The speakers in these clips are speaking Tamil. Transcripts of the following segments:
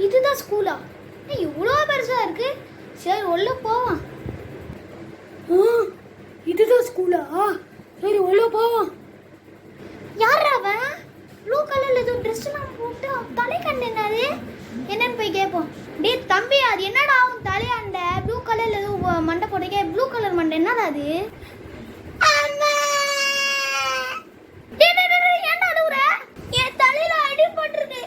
இதுதான் ஸ்கூலா? இவ்வளோ பெருசாக இருக்கு. சரி உள்ள போவான். இதுதான் ஸ்கூலா? சரி உள்ள போவான். யார் அவன்? ப்ளூ கலர்ல ஏதோ ட்ரெஸ்லாம் போட்டு தலை கண்டது என்னன்னு போய் கேட்போம். டே தம்பி, அது என்னடா அவன் தலையாண்ட ப்ளூ கலர்ல ஏதோ மண்டை போட்டே? ப்ளூ கலர் மண்டை என்னடா அது? என் தலையில அடி போட்டிருக்கு,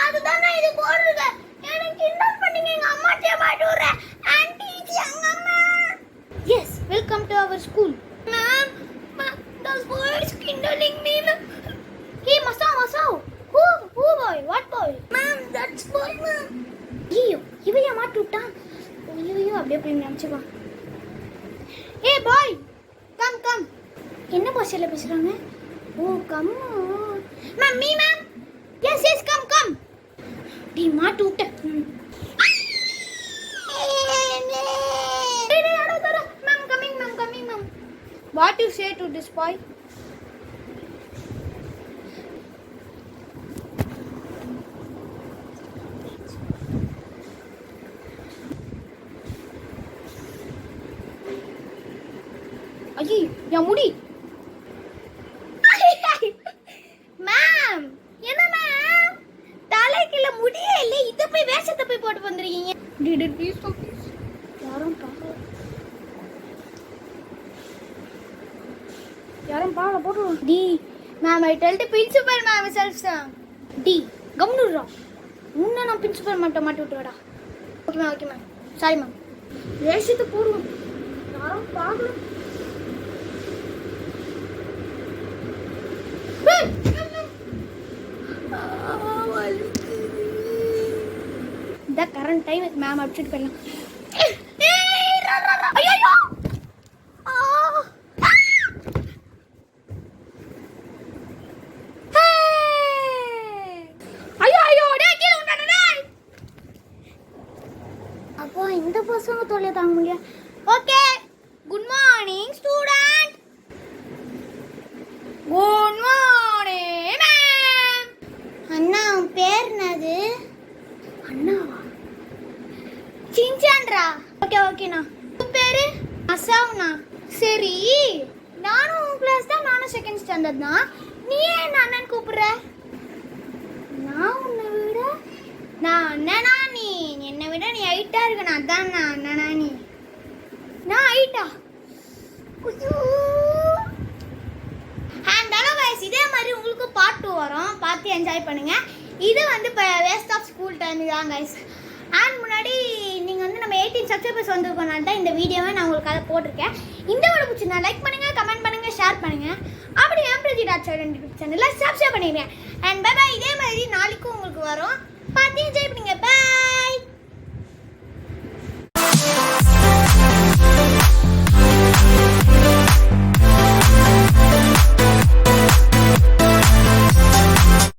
அதுதான் நான் இது போட்டிருக்கேன். எனக்கு கிண்டல் பண்ணீங்க, எங்க அம்மாட்டே மாட்டி விடுறேன். ஆன்ட்டி இது எங்க அம்மா. Yes, welcome to our school. Ma'am, the boy is kindling me. Hey, Masao. Who boy? What boy? Ma'am, that's boy, ma'am. ஐயோ, இவையா மாட்டி விட்டான். ஐயோ, அப்படியே போய் நினைச்சுக்கோ. Hey boy, come. என்ன பாஷையில பேசுறாங்க? ஓ, come. Ma'am, me ma'am. Yes, come. டி மாட்டி விட்ட. Ma'am, coming, ma'am. What you say to this boy? ஐயோ, என் முடி. மேம், என்ன மேம், தலைக்குள்ள முடியே இல்லை, இதை போய் வேஷத்தை போய் போட்டு வந்துருக்கீங்க. ப்ளீஸ் யாரும் பாவல போட்டு. டி ma'am, I tell the principal ma'am செல்ஃப் சாங். டி கம்னுரா, உன்னை நான் பிரின்சிபல் மட்டும் மாட்டி விட்டுடா. Okay ma'am, sorry ma'am. வேஷத்தை போடுவோம், யாரும் பார்க்கல. இந்த கரண்ட் டைம் மேம் அப்டேட் பண்ணலாம். ஐயோ, அப்போ இந்த பசங்க தொல்லை தாங்க முடியாது. Okay, good morning student. Good morning ma'am. அண்ணா, உன் பேர் என்னது? அண்ணாவா? சின்சான்ரா. ஓகேண்ணா. உன் பேரு? அசாவ்னா. சரி, நானும் உன் கிளாஸ் தான், நானும் செகண்ட் ஸ்டாண்டர்ட் தான். நீ ஏன் அண்ணன் கூப்பிடுற? நான் உன்னை விட நான் அண்ணனா? நீ என்னை விட நீ ஹைட்டா இருக்க. நான் தான் நான் அண்ணனா? நான் ஹைட்டா? இதே மாதிரி உங்களுக்கு பார்ட் 2 வரும், பார்த்து என்ஜாய் பண்ணுங்க. இது வந்து இப்போ வேஸ்ட் ஆஃப் ஸ்கூல் டைம் தான் கைஸ். அண்ட் முன்னாடி நீங்கள் வந்து நம்ம 18 சப்ஸ்கிரைபர்ஸ் வந்திருக்கனால தான் இந்த வீடியோவை நான் உங்களுக்கு அதை போட்டிருக்கேன். இந்த வீடியோ பிடிச்சிருந்தா லைக் பண்ணுங்கள், கமெண்ட் பண்ணுங்கள், ஷேர் பண்ணுங்கள். அப்படி MPG.Children சேனலில் சப்ஸ்கிரைப் பண்ணிடுறேன். அண்ட் பை, இதே மாதிரி நாளைக்கும் உங்களுக்கு வரும், பார்த்து என்ஜாய் பண்ணுங்க. பை.